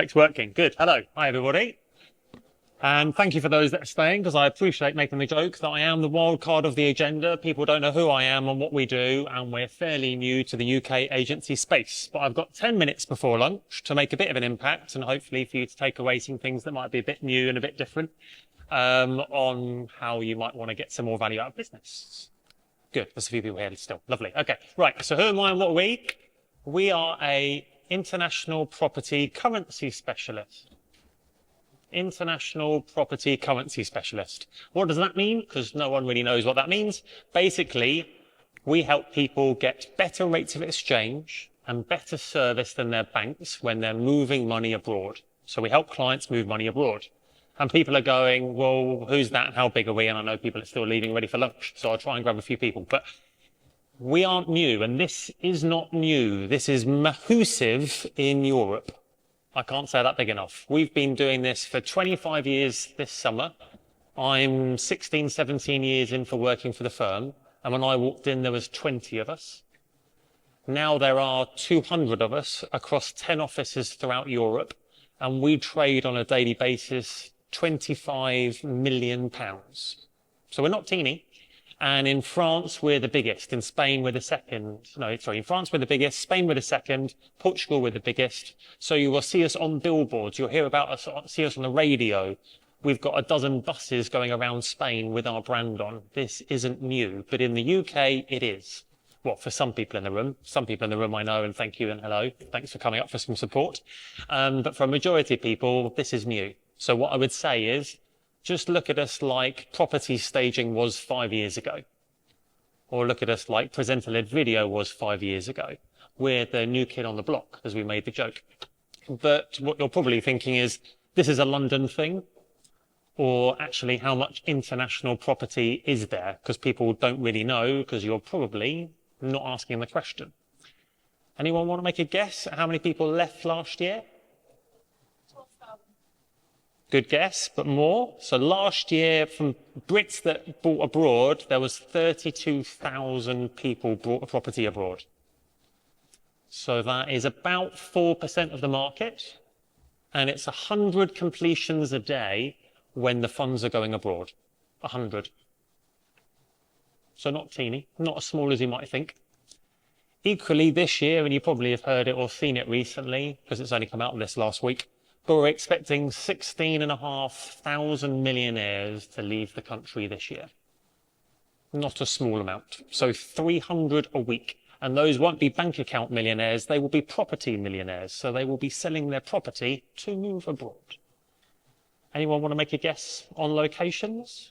Mic's working. Good. Hello. Hi, everybody. And thank you for those that are staying, because I appreciate making the joke that I am the wild card of the agenda. People don't know who I am and what we do, and we're fairly new to the UK agency space. But I've got 10 minutes before lunch to make a bit of an impact, and hopefully for you to take away some things that might be a bit new and a bit different on how you might want to get some more value out of business. Good. There's a few people here still. Lovely. Okay. Right. So who am I and what are we? We are a international property currency specialist. International property currency specialist. What does that mean? Because no one really knows what that means. Basically, we help people get better rates of exchange and better service than their banks when they're moving money abroad. So we help clients move money abroad. And people are going, well, who's that and how big are we? And I know people are still leaving ready for lunch, so I'll try and grab a few people. But we aren't new, and this is not new. This is massive in Europe. I can't say that big enough. We've been doing this for 25 years this summer. I'm 16, 17 years in for working for the firm. And when I walked in, there was 20 of us. Now there are 200 of us across 10 offices throughout Europe. And we trade on a daily basis £25 million. So we're not teeny. And in France, we're the biggest. In Spain, we're the second. No, sorry, in France, we're the biggest. Spain, we're the second. Portugal, we're the biggest. So you will see us on billboards. You'll hear about us, see us on the radio. We've got a dozen buses going around Spain with our brand on. This isn't new, but in the UK, it is. Well, for some people in the room. Some people in the room I know, and thank you and hello. Thanks for coming up for some support. But for a majority of people, this is new. So what I would say is, just look at us like property staging was 5 years ago. Or look at us like presenter-led video was 5 years ago. We're the new kid on the block, as we made the joke. But what you're probably thinking is, this is a London thing, or actually how much international property is there? Because people don't really know, because you're probably not asking the question. Anyone want to make a guess at how many people left last year? Good guess, but more. So last year, from Brits that bought abroad, there was 32,000 people bought a property abroad. So that is about 4% of the market, and it's 100 completions a day when the funds are going abroad. 100. So not teeny, not as small as you might think. Equally this year, and you probably have heard it or seen it recently, because it's only come out this last week, but we're expecting 16,500 millionaires to leave the country this year. Not a small amount. So 300 a week. And those won't be bank account millionaires, they will be property millionaires. So they will be selling their property to move abroad. Anyone want to make a guess on locations?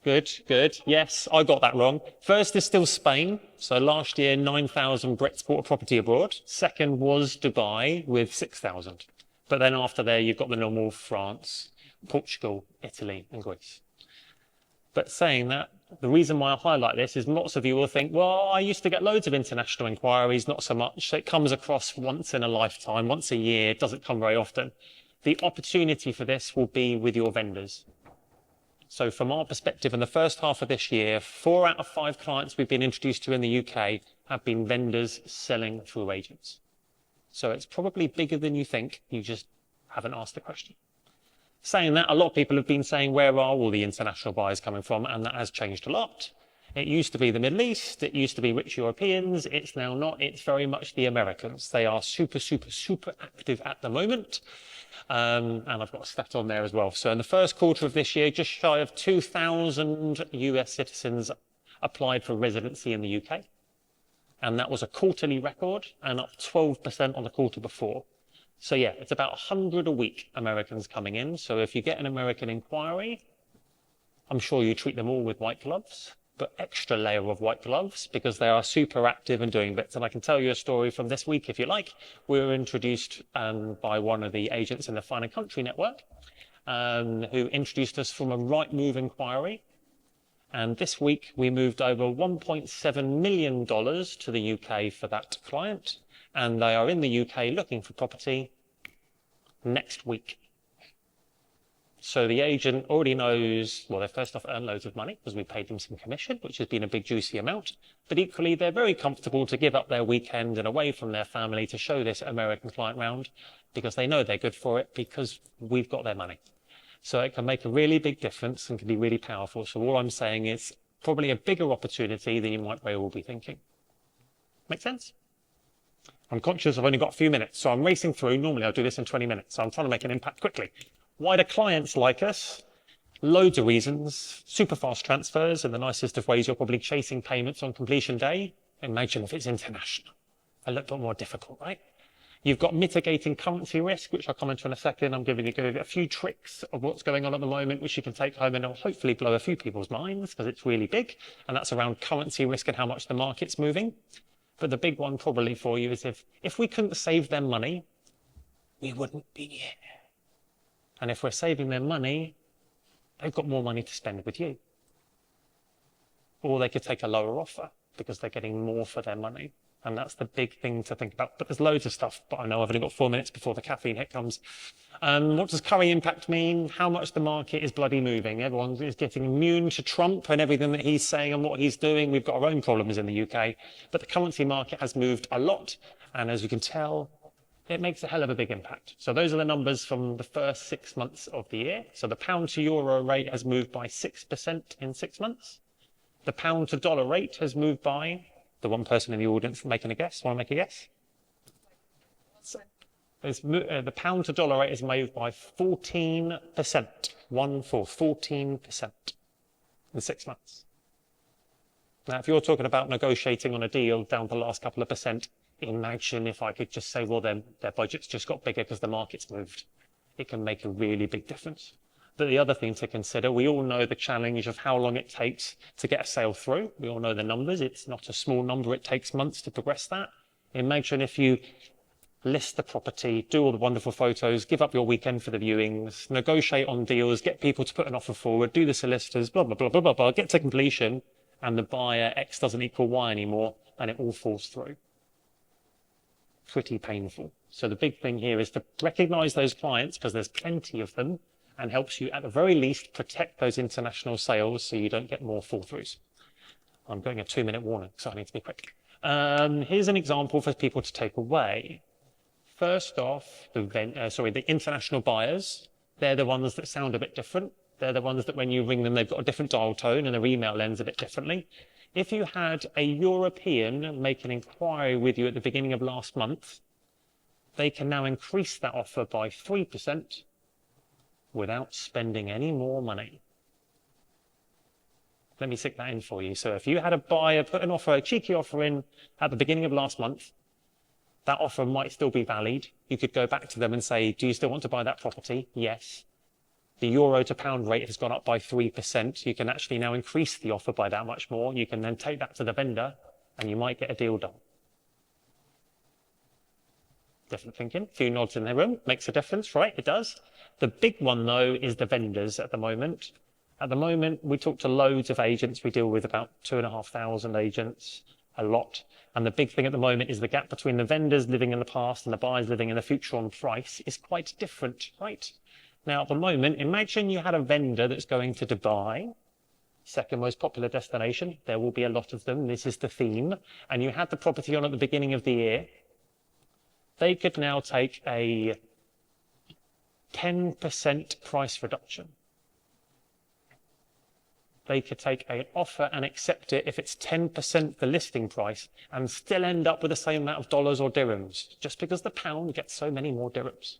Good, good. Yes, I got that wrong. First is still Spain. So last year, 9,000 Brits bought a property abroad. Second was Dubai with 6,000. But then after there, you've got the normal France, Portugal, Italy, and Greece. But saying that, the reason why I highlight this is lots of you will think, well, I used to get loads of international inquiries, not so much. It comes across once in a lifetime, once a year. It doesn't come very often. The opportunity for this will be with your vendors. So from our perspective, in the first half of this year, 4 out of 5 clients we've been introduced to in the UK have been vendors selling through agents. So it's probably bigger than you think. You just haven't asked the question. Saying that, a lot of people have been saying, where are all the international buyers coming from? And that has changed a lot. It used to be the Middle East. It used to be rich Europeans. It's now not. It's very much the Americans. They are super, super, super active at the moment. And I've got a stat on there as well. So in the first quarter of this year, just shy of 2,000 US citizens applied for residency in the UK. And that was a quarterly record and up 12% on the quarter before. So yeah, it's about 100 a week Americans coming in. So if you get an American inquiry, I'm sure you treat them all with white gloves, but extra layer of white gloves because they are super active and doing bits. And I can tell you a story from this week if you like. We were introduced by one of the agents in the Fine & Country network who introduced us from a right move inquiry. And this week we moved over $1.7 million to the UK for that client. And they are in the UK looking for property next week. So the agent already knows, well, they first off earn loads of money because we paid them some commission, which has been a big juicy amount. But equally, they're very comfortable to give up their weekend and away from their family to show this American client round because they know they're good for it because we've got their money. So it can make a really big difference and can be really powerful. So all I'm saying is probably a bigger opportunity than you might very well be thinking. Make sense? I'm conscious I've only got a few minutes, so I'm racing through. Normally I'll do this in 20 minutes, so I'm trying to make an impact quickly. Why do clients like us? Loads of reasons. Super fast transfers in the nicest of ways. You're probably chasing payments on completion day. Imagine if it's international. A little bit more difficult, right? You've got mitigating currency risk, which I'll comment on in a second. I'm giving you a few tricks of what's going on at the moment, which you can take home and it'll hopefully blow a few people's minds because it's really big. And that's around currency risk and how much the market's moving. But the big one probably for you is if we couldn't save them money, we wouldn't be here. And if we're saving them money, they've got more money to spend with you. Or they could take a lower offer because they're getting more for their money. And that's the big thing to think about. But there's loads of stuff, but I know I've only got 4 minutes before the caffeine hit comes. What does curry impact mean? How much the market is bloody moving. Everyone is getting immune to Trump and everything that he's saying and what he's doing. We've got our own problems in the UK. But the currency market has moved a lot. And as you can tell, it makes a hell of a big impact. So those are the numbers from the first 6 months of the year. So the pound to euro rate has moved by 6% in 6 months. The pound to dollar rate has moved by, the one person in the audience making a guess, want to make a guess? The pound to dollar rate has moved by 14%, 14% in 6 months. Now, if you're talking about negotiating on a deal down to the last couple of percent, imagine if I could just say, well, then their budget's just got bigger because the market's moved. It can make a really big difference. But the other thing to consider, we all know the challenge of how long it takes to get a sale through. We all know the numbers. It's not a small number. It takes months to progress that. Imagine if you list the property, do all the wonderful photos, give up your weekend for the viewings, negotiate on deals, get people to put an offer forward, do the solicitors, blah, blah, blah, blah, blah, blah, get to completion, and the buyer X doesn't equal Y anymore, and it all falls through. Pretty painful. So the big thing here is to recognize those clients because there's plenty of them and helps you at the very least protect those international sales so you don't get more fall throughs. I'm going a 2-minute warning, so I need to be quick. Here's an example for people to take away. First off, the international buyers, they're the ones that sound a bit different. They're the ones that when you ring them, they've got a different dial tone and their email ends a bit differently. If you had a European make an inquiry with you at the beginning of last month, they can now increase that offer by 3% without spending any more money. Let me stick that in for you. So if you had a buyer put an offer, a cheeky offer in at the beginning of last month, that offer might still be valid. You could go back to them and say, do you still want to buy that property? Yes. The euro to pound rate has gone up by 3%. You can actually now increase the offer by that much more. You can then take that to the vendor and you might get a deal done. Different thinking. A few nods in the room. Makes a difference, right? It does. The big one, though, is the vendors at the moment. At the moment, we talk to loads of agents. We deal with about 2,500 agents, a lot. And the big thing at the moment is the gap between the vendors living in the past and the buyers living in the future on price is quite different, right? Now, at the moment, imagine you had a vendor that's going to Dubai, second most popular destination. There will be a lot of them. This is the theme. And you had the property on at the beginning of the year. They could now take a 10% price reduction. They could take an offer and accept it if it's 10% the listing price and still end up with the same amount of dollars or dirhams, just because the pound gets so many more dirhams.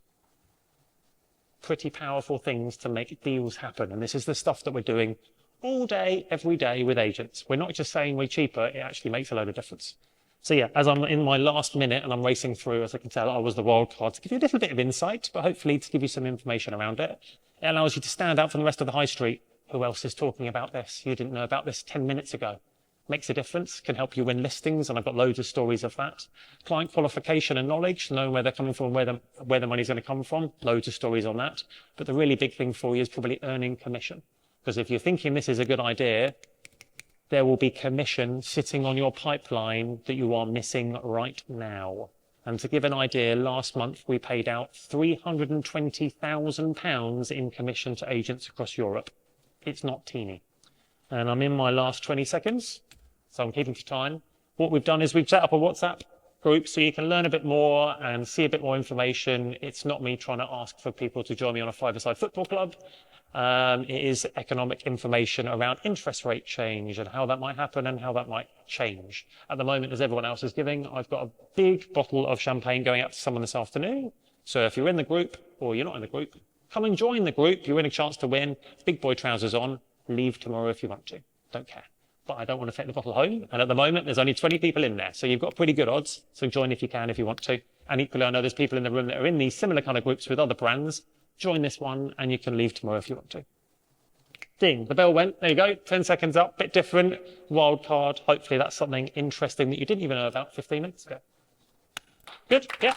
Pretty powerful things to make deals happen. And this is the stuff that we're doing all day, every day with agents. We're not just saying we're cheaper, it actually makes a load of difference. So yeah, as I'm in my last minute and I'm racing through, as I can tell, I was the wild card to give you a little bit of insight, but hopefully to give you some information around it. It allows you to stand out from the rest of the high street. Who else is talking about this? You didn't know about this 10 minutes ago. Makes a difference, can help you win listings, and I've got loads of stories of that. Client qualification and knowledge, knowing where they're coming from, where the money's going to come from, loads of stories on that. But the really big thing for you is probably earning commission. Because if you're thinking this is a good idea, there will be commission sitting on your pipeline that you are missing right now. And to give an idea, last month we paid out £320,000 in commission to agents across Europe. It's not teeny. And I'm in my last 20 seconds, so I'm keeping to time. What we've done is we've set up a WhatsApp group so you can learn a bit more and see a bit more information. It's not me trying to ask for people to join me on a five-a-side football club. It is economic information around interest rate change and how that might happen and how that might change. At the moment, as everyone else is giving, I've got a big bottle of champagne going out to someone this afternoon. So if you're in the group or you're not in the group, come and join the group. You win a chance to win. Big boy trousers on. Leave tomorrow if you want to. Don't care. But I don't want to take the bottle home. And at the moment, there's only 20 people in there. So you've got pretty good odds. So join if you can, if you want to. And equally, I know there's people in the room that are in these similar kind of groups with other brands. Join this one and you can leave tomorrow if you want to. Ding, the bell went. There you go. 10 seconds up. Bit different. Wild card. Hopefully that's something interesting that you didn't even know about 15 minutes ago. Good? Yeah.